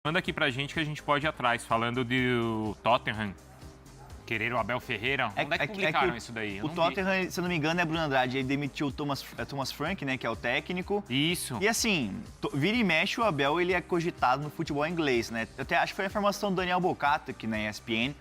Manda aqui pra gente que a gente pode ir atrás, falando do Tottenham. Querer o Abel Ferreira. Onde é que publicaram isso daí? O Tottenham, se eu não me engano, é Bruno Andrade. Ele demitiu o Thomas Frank, né, que é o técnico. Isso. E assim, vira e mexe, o Abel ele é cogitado no futebol inglês, né? Eu até acho que foi a informação do Daniel Bocato, aqui na ESPN,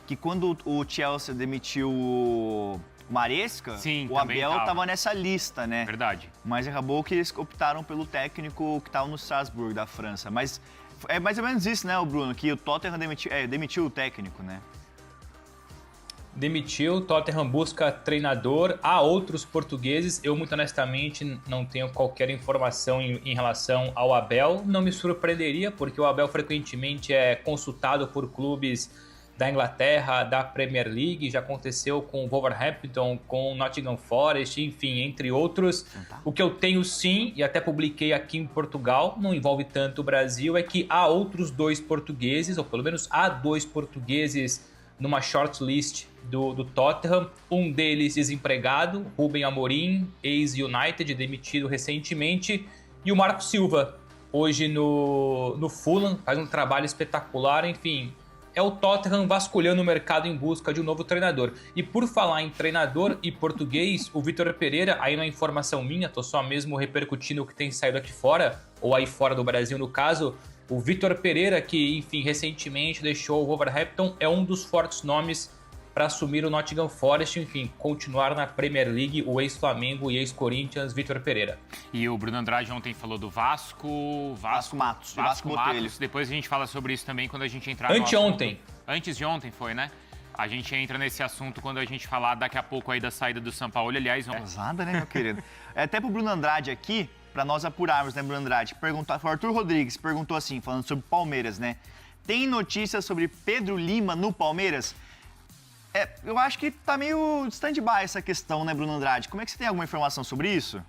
que quando o Chelsea demitiu o Maresca, sim, o Abel estava nessa lista, né? Verdade. Mas acabou que eles optaram pelo técnico que estava no Strasbourg, da França. Mas é mais ou menos isso, né, o Bruno? Que o Tottenham demitiu o técnico, né? Demitiu, Tottenham busca treinador. Há outros portugueses. Eu, muito honestamente, não tenho qualquer informação em relação ao Abel. Não me surpreenderia, porque o Abel frequentemente é consultado por clubes da Inglaterra, da Premier League. Já aconteceu com o Wolverhampton, com o Nottingham Forest, enfim, entre outros. O que eu tenho sim, e até publiquei aqui em Portugal, não envolve tanto o Brasil, é que há outros 2 portugueses, ou pelo menos há 2 portugueses numa shortlist do Tottenham, um deles desempregado, Rubem Amorim, ex-United, demitido recentemente, e o Marco Silva, hoje no Fulham, faz um trabalho espetacular, enfim, é o Tottenham vasculhando o mercado em busca de um novo treinador. E por falar em treinador e português, o Vitor Pereira, aí não é informação minha, tô só mesmo repercutindo o que tem saído aqui fora, ou aí fora do Brasil no caso, o Vitor Pereira, que, enfim, recentemente deixou o Wolverhampton, é um dos fortes nomes para assumir o Nottingham Forest, enfim, continuar na Premier League, o ex-Flamengo e ex-Corinthians, Vitor Pereira. E o Bruno Andrade ontem falou do Vasco Matos. Depois a gente fala sobre isso também quando a gente entrar Anteontem. Antes de ontem foi, né? A gente entra nesse assunto quando a gente falar daqui a pouco aí da saída do São Paulo. Aliás, pesada, né, meu querido? Até pro Bruno Andrade aqui, para nós apurarmos, né, Bruno Andrade? O Arthur Rodrigues perguntou assim, falando sobre Palmeiras, né? Tem notícias sobre Pedro Lima no Palmeiras? Eu acho que tá meio stand-by essa questão, né, Bruno Andrade? Como é que você tem alguma informação sobre isso?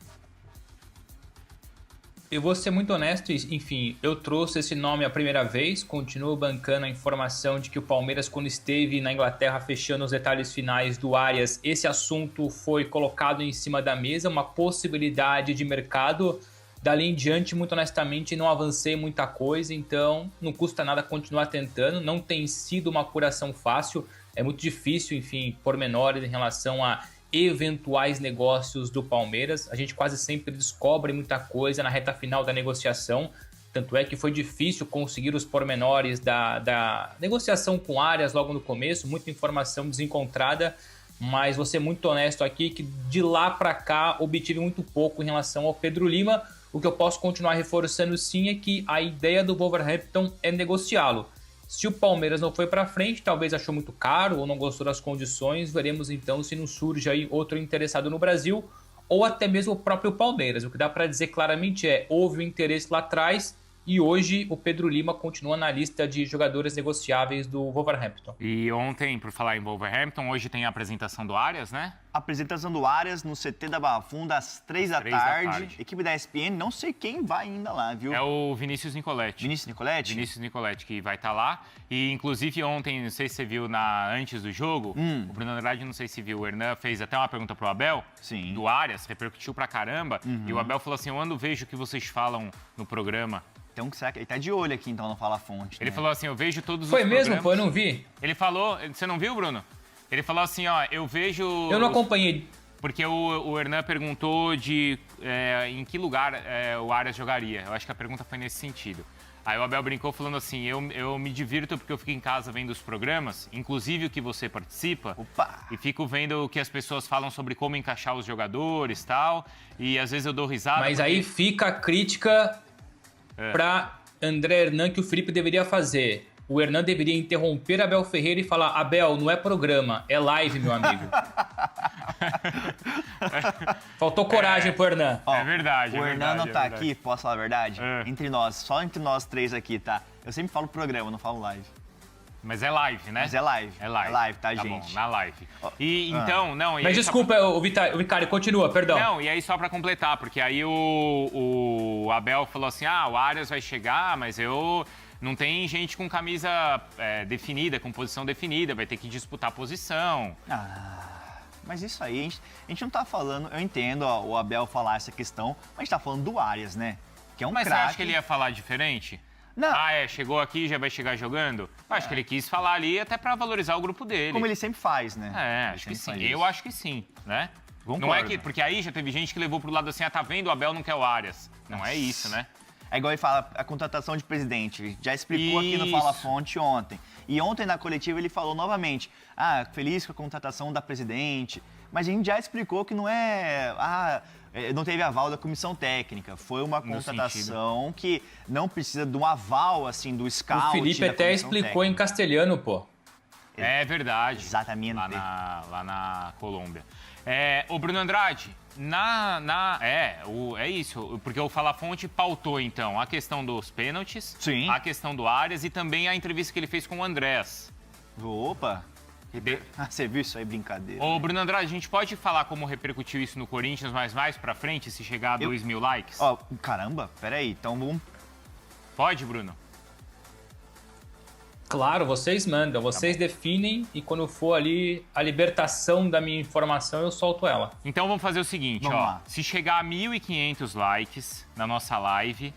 Eu vou ser muito honesto, enfim, eu trouxe esse nome a primeira vez, continuo bancando a informação de que o Palmeiras, quando esteve na Inglaterra fechando os detalhes finais do Arias, esse assunto foi colocado em cima da mesa, uma possibilidade de mercado. Dali em diante, muito honestamente, não avancei muita coisa, então não custa nada continuar tentando, não tem sido uma apuração fácil, é muito difícil, enfim, pormenores em relação a eventuais negócios do Palmeiras. A gente quase sempre descobre muita coisa na reta final da negociação. Tanto é que foi difícil conseguir os pormenores da negociação com Arias logo no começo, muita informação desencontrada, mas vou ser muito honesto aqui que de lá para cá obtive muito pouco em relação ao Pedro Lima. O que eu posso continuar reforçando sim é que a ideia do Wolverhampton é negociá-lo. Se o Palmeiras não foi para frente, talvez achou muito caro ou não gostou das condições, veremos então se não surge aí outro interessado no Brasil ou até mesmo o próprio Palmeiras. O que dá para dizer claramente houve um interesse lá atrás e hoje o Pedro Lima continua na lista de jogadores negociáveis do Wolverhampton. E ontem, por falar em Wolverhampton, hoje tem a apresentação do Arias, né? Apresentação do Arias no CT da Barra Funda às 3 da tarde. Equipe da ESPN, não sei quem vai ainda lá, viu? É o Vinícius Nicoletti. Vinícius Nicoletti? Vinícius Nicoletti, que vai estar lá. E, inclusive, ontem, não sei se você viu antes do jogo, o Bruno Andrade, não sei se viu, o Hernan fez até uma pergunta pro Abel, sim, do Arias, repercutiu pra caramba. E o Abel falou assim, eu vejo o que vocês falam no programa. Então, ele tá de olho aqui, então, não fala a fonte. Ele falou assim, eu vejo todos os programas. Foi mesmo? Foi, eu não vi. Ele falou, você não viu, Bruno? Ele falou assim, eu vejo... Eu não acompanhei. Porque o Hernan perguntou em que lugar o Arias jogaria. Eu acho que a pergunta foi nesse sentido. Aí o Abel brincou falando assim, eu me divirto porque eu fico em casa vendo os programas, inclusive o que você participa. Opa! E fico vendo o que as pessoas falam sobre como encaixar os jogadores e tal. E às vezes eu dou risada. Mas aí fica a crítica para André Hernan que o Felipe deveria fazer. O Hernan deveria interromper Abel Ferreira e falar, Abel, não é programa, é live, meu amigo. Faltou coragem pro Hernan. É verdade. O Hernan não tá aqui, posso falar a verdade? Entre nós, só entre nós 3 aqui, tá? Eu sempre falo programa, não falo live. Mas é live, né? Mas é live. É live. É live, tá, tá gente? Bom, na live. E então, não... E mas desculpa, o Vicário, continua, perdão. Não, e aí só pra completar, porque aí o Abel falou assim, o Arias vai chegar, mas não tem gente com camisa definida, com posição definida, vai ter que disputar posição. Mas isso aí, a gente não tá falando... Eu entendo o Abel falar essa questão, mas a gente tá falando do Arias, né? Que é um craque. Mas você acha que ele ia falar diferente? Não. Chegou aqui e já vai chegar jogando? Acho que ele quis falar ali até pra valorizar o grupo dele. Como ele sempre faz, né? Acho que sim. Eu acho que sim, né? Concordo. Não é que... Porque aí já teve gente que levou pro lado assim, tá vendo, o Abel não quer o Arias. Não é isso, né? É igual ele fala, a contratação de presidente. Já explicou aqui no Fala Fonte ontem. E ontem na coletiva ele falou novamente, feliz com a contratação da presidente. Mas a gente já explicou que não é... não teve aval da comissão técnica. Foi uma contratação que não precisa de um aval, assim, do scout. O Felipe até explicou em castelhano, pô. É verdade. Exatamente. Lá na Colômbia. O Bruno Andrade, é isso, porque o Fala Fonte pautou, então, a questão dos pênaltis, Sim. a questão do Arias e também a entrevista que ele fez com o Andrés. Opa! Você viu isso aí, brincadeira. Ô, Bruno Andrade, a gente pode falar como repercutiu isso no Corinthians, mas mais pra frente, se chegar a 2.000 likes? Caramba, peraí, então vamos... Pode, Bruno? Claro, vocês mandam, vocês definem e quando for ali a libertação da minha informação, eu solto ela. Então vamos fazer o seguinte, Vamos lá. Se chegar a 1.500 likes na nossa live,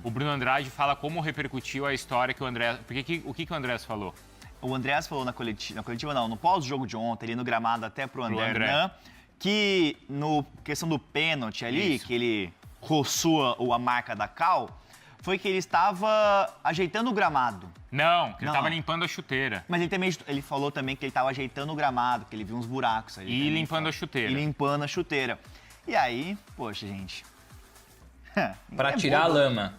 o Bruno Andrade fala como repercutiu a história que o Andrés... O que o Andrés falou? O Andrés falou na coletiva não, no pós-jogo de ontem, ali no gramado até pro André Hernan, que no questão do pênalti ali, que ele roçou a marca da Cal, foi que ele estava ajeitando o gramado. Não, que ele estava limpando a chuteira. Mas ele falou também que ele estava ajeitando o gramado, que ele viu uns buracos ali. E limpando a chuteira. E limpando a chuteira. E aí, poxa, gente... Pra tirar a lama.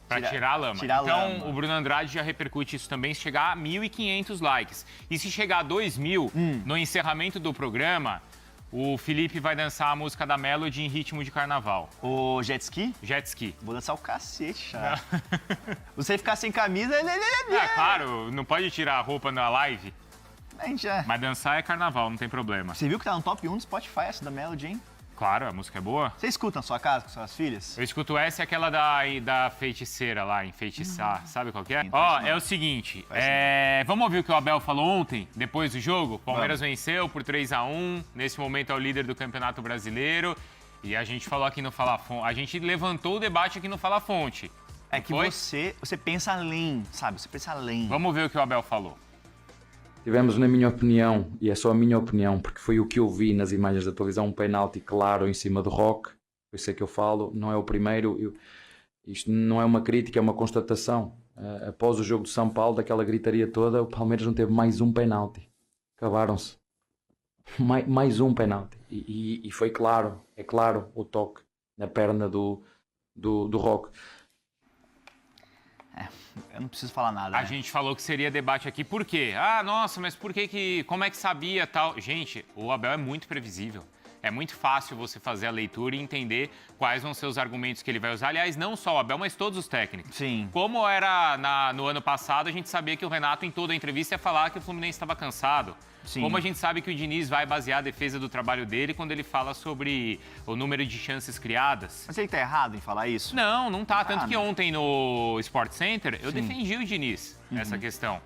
Pra tirar a lama. Tirar a então, lama. o Bruno Andrade já repercute isso também se chegar a 1.500 likes. E se chegar a 2.000, no encerramento do programa, o Felipe vai dançar a música da Melody em ritmo de carnaval. O jet ski? Jet ski. Vou dançar o cacete, cara. Você ficar sem camisa... Claro, não pode tirar a roupa na live. Mas dançar é carnaval, não tem problema. Você viu que tá no top 1 do Spotify essa da Melody, hein? Claro, a música é boa. Você escuta na sua casa com suas filhas? Eu escuto essa e aquela da feiticeira lá, enfeitiçar. Sabe qual que é? É o seguinte, vamos ouvir o que o Abel falou ontem, depois do jogo? Palmeiras venceu por 3-1, nesse momento é o líder do Campeonato Brasileiro. E a gente falou aqui no Fala Fonte, a gente levantou o debate aqui no Fala Fonte. É que você pensa além, sabe? Você pensa além. Vamos ver o que o Abel falou. Tivemos, na minha opinião, e é só a minha opinião, porque foi o que eu vi nas imagens da televisão, um penalti claro em cima do Roque. Por isso é que eu falo, não é o primeiro. Isto não é uma crítica, é uma constatação. Após o jogo do São Paulo, daquela gritaria toda, o Palmeiras não teve mais um penalti. Acabaram-se. Mais um penalti. E foi claro, é claro, o toque na perna do Roque. Eu não preciso falar nada, A gente falou que seria debate aqui, por quê? Nossa, mas por que como é que sabia tal? Gente, o Abel é muito previsível. É muito fácil você fazer a leitura e entender quais vão ser os argumentos que ele vai usar. Aliás, não só o Abel, mas todos os técnicos. Sim. Como era no ano passado, a gente sabia que o Renato, em toda a entrevista, ia falar que o Fluminense estava cansado. Sim. Como a gente sabe que o Diniz vai basear a defesa do trabalho dele quando ele fala sobre o número de chances criadas. Mas ele tá errado em falar isso? Não tá. Tanto que ontem no Sport Center eu defendi o Diniz nessa questão.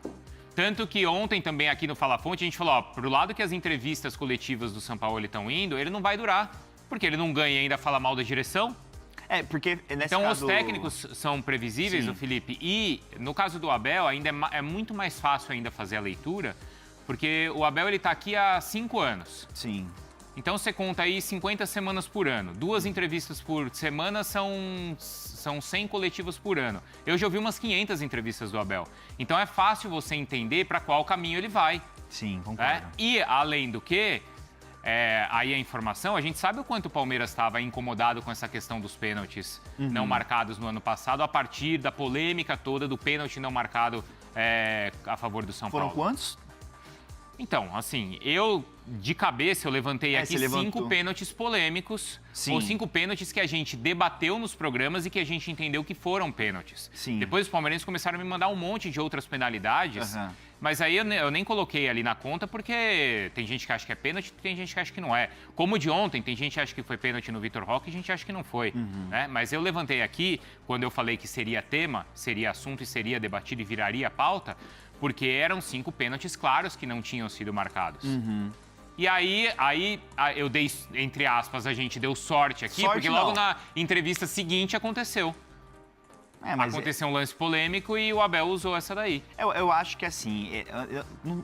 Tanto que ontem também aqui no Fala Fonte a gente falou, pro lado que as entrevistas coletivas do São Paulo estão indo, ele não vai durar. Porque ele não ganha e ainda fala mal da direção. Porque nesse então caso... os técnicos são previsíveis, o Felipe. E no caso do Abel ainda é muito mais fácil ainda fazer a leitura, porque o Abel ele tá aqui há 5 anos. Sim. Então você conta aí 50 semanas por ano. 2 entrevistas por semana são 100 coletivas por ano. Eu já ouvi umas 500 entrevistas do Abel. Então é fácil você entender para qual caminho ele vai. Sim, concordo. E além do que, aí a informação, a gente sabe o quanto o Palmeiras estava incomodado com essa questão dos pênaltis não marcados no ano passado, a partir da polêmica toda do pênalti não marcado a favor do São Paulo. Foram quantos? Então, assim, de cabeça, eu levantei aqui 5 pênaltis polêmicos. Sim. Ou 5 pênaltis que a gente debateu nos programas e que a gente entendeu que foram pênaltis. Sim. Depois os palmeirenses começaram a me mandar um monte de outras penalidades. Mas aí eu nem coloquei ali na conta porque tem gente que acha que é pênalti e tem gente que acha que não é. Como o de ontem, tem gente que acha que foi pênalti no Vitor Roque e gente acha que não foi. Né? Mas eu levantei aqui, quando eu falei que seria tema, seria assunto e seria debatido e viraria pauta, porque eram 5 pênaltis claros que não tinham sido marcados. E aí eu dei, entre aspas, a gente deu sorte aqui, porque logo na entrevista seguinte aconteceu. Aconteceu um lance polêmico e o Abel usou essa daí. Eu acho que assim,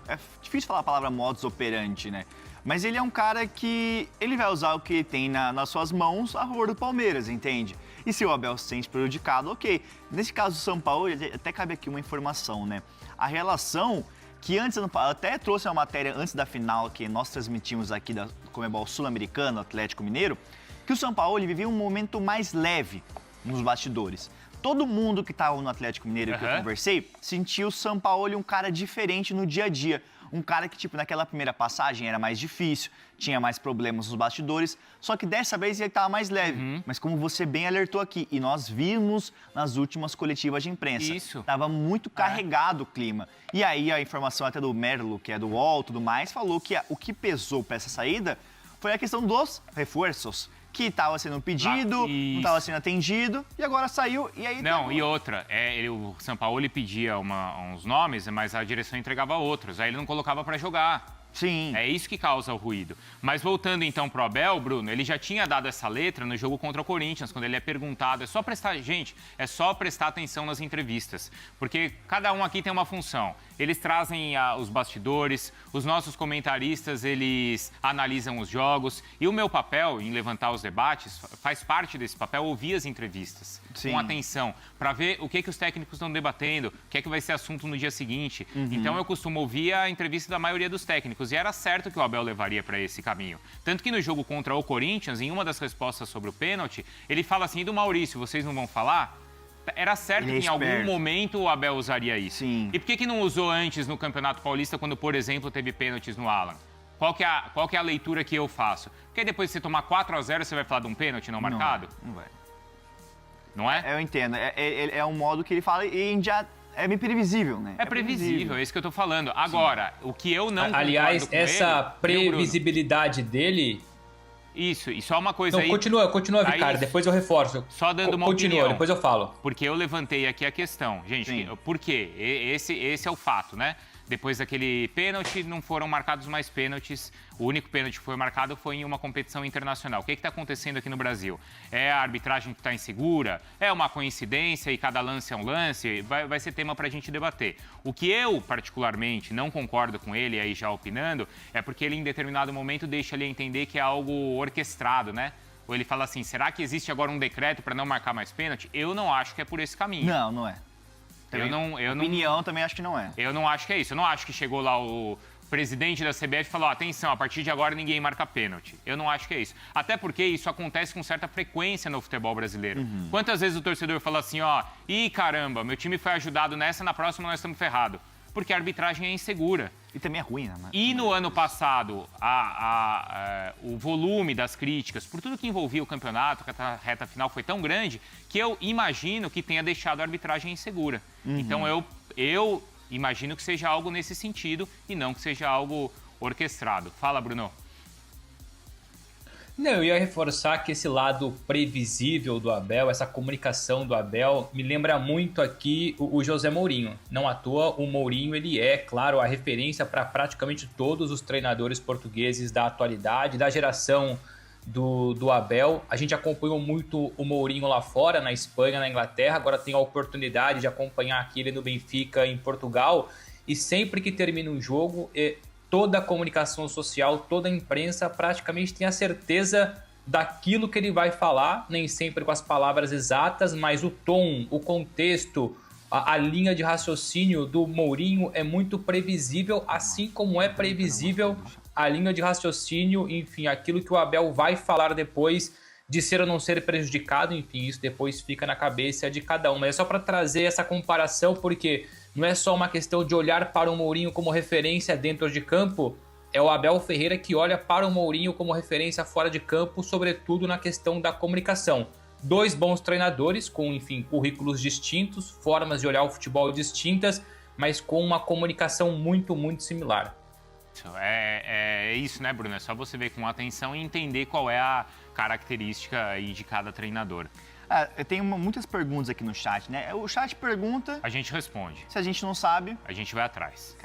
é difícil falar a palavra modus operandi, né? Mas ele é um cara que ele vai usar o que ele tem nas suas mãos a favor do Palmeiras, entende? E se o Abel se sente prejudicado, ok. Nesse caso do São Paulo, até cabe aqui uma informação, né? A relação que antes, eu até trouxe uma matéria antes da final que nós transmitimos aqui da Conmebol Sul-Americano, Atlético Mineiro, que o São Paulo vivia um momento mais leve nos bastidores. Todo mundo que estava no Atlético Mineiro que eu conversei sentiu o São Paulo um cara diferente no dia a dia. Um cara que, tipo, naquela primeira passagem era mais difícil, tinha mais problemas nos bastidores, só que dessa vez ele estava mais leve. Mas como você bem alertou aqui, e nós vimos nas últimas coletivas de imprensa, estava muito carregado o clima. E aí a informação até do Merlo, que é do UOL e tudo mais, falou que o que pesou para essa saída foi a questão dos reforços. Que estava sendo pedido, não estava sendo atendido, e agora saiu, e aí... Não, e outra, o São Paulo pedia uns nomes, mas a direção entregava outros, aí ele não colocava para jogar. Sim. É isso que causa o ruído. Mas voltando então pro Abel, Bruno, ele já tinha dado essa letra no jogo contra o Corinthians, quando ele é perguntado. É só prestar atenção nas entrevistas. Porque cada um aqui tem uma função. Eles trazem os bastidores, os nossos comentaristas, eles analisam os jogos. E o meu papel em levantar os debates, faz parte desse papel, ouvir as entrevistas. Sim. Com atenção, para ver o que os técnicos estão debatendo, o que vai ser assunto no dia seguinte. Então eu costumo ouvir a entrevista da maioria dos técnicos. E era certo que o Abel levaria para esse caminho. Tanto que no jogo contra o Corinthians, em uma das respostas sobre o pênalti, ele fala assim, e do Maurício, vocês não vão falar? Era certo que em algum momento o Abel usaria isso. Sim. E por que não usou antes no Campeonato Paulista, quando, por exemplo, teve pênaltis no Alan? Qual que é a leitura que eu faço? Porque depois de você tomar 4-0, você vai falar de um pênalti não marcado? Não vai. Não é? Eu entendo. É um modo que ele fala e já... É bem previsível, né? É previsível, é isso que eu tô falando. Agora, o que eu não Aliás, concordo com essa ele, previsibilidade dele... Isso, e só uma coisa Não, aí... Continua, Ricardo, depois eu reforço. Só dando uma Continua, opinião. depois eu falo. Porque eu levantei aqui a questão. Gente, por quê? Esse é o fato, né? Depois daquele pênalti, não foram marcados mais pênaltis. O único pênalti que foi marcado foi em uma competição internacional. O que está acontecendo aqui no Brasil? É a arbitragem que está insegura? É uma coincidência e cada lance é um lance? Vai ser tema para a gente debater. O que eu, particularmente, não concordo com ele, aí já opinando, é porque ele, em determinado momento, deixa ele entender que é algo orquestrado, né? Ou ele fala assim, será que existe agora um decreto para não marcar mais pênalti? Eu não acho que é por esse caminho. Não é. Opinião também acho que não é. Eu não acho que é isso. Eu não acho que chegou lá o presidente da CBF e falou, atenção, a partir de agora ninguém marca pênalti. Eu não acho que é isso. Até porque isso acontece com certa frequência no futebol brasileiro. Quantas vezes o torcedor fala assim, ih, caramba, meu time foi ajudado nessa, na próxima nós estamos ferrados. Porque a arbitragem é insegura. E também é ruim, né? E no ano passado, o volume das críticas, por tudo que envolvia o campeonato, que a reta final foi tão grande, que eu imagino que tenha deixado a arbitragem insegura. Então eu imagino que seja algo nesse sentido e não que seja algo orquestrado. Fala, Bruno. Não, eu ia reforçar que esse lado previsível do Abel, essa comunicação do Abel, me lembra muito aqui o José Mourinho. Não à toa, o Mourinho ele é, claro, a referência para praticamente todos os treinadores portugueses da atualidade, da geração do Abel. A gente acompanhou muito o Mourinho lá fora, na Espanha, na Inglaterra, agora tem a oportunidade de acompanhar aqui ele no Benfica, em Portugal, e sempre que termina um jogo... Toda a comunicação social, toda a imprensa praticamente tem a certeza daquilo que ele vai falar, nem sempre com as palavras exatas, mas o tom, o contexto, a linha de raciocínio do Mourinho é muito previsível, assim como é previsível a linha de raciocínio, enfim, aquilo que o Abel vai falar depois de ser ou não ser prejudicado, enfim, isso depois fica na cabeça de cada um. Mas é só para trazer essa comparação, porque... Não é só uma questão de olhar para o Mourinho como referência dentro de campo, é o Abel Ferreira que olha para o Mourinho como referência fora de campo, sobretudo na questão da comunicação. Dois bons treinadores com, enfim, currículos distintos, formas de olhar o futebol distintas, mas com uma comunicação muito, muito similar. É isso, né, Bruno? É só você ver com atenção e entender qual é a característica aí de cada treinador. Eu tenho muitas perguntas aqui no chat, né? O chat pergunta... A gente responde. Se a gente não sabe... A gente vai atrás.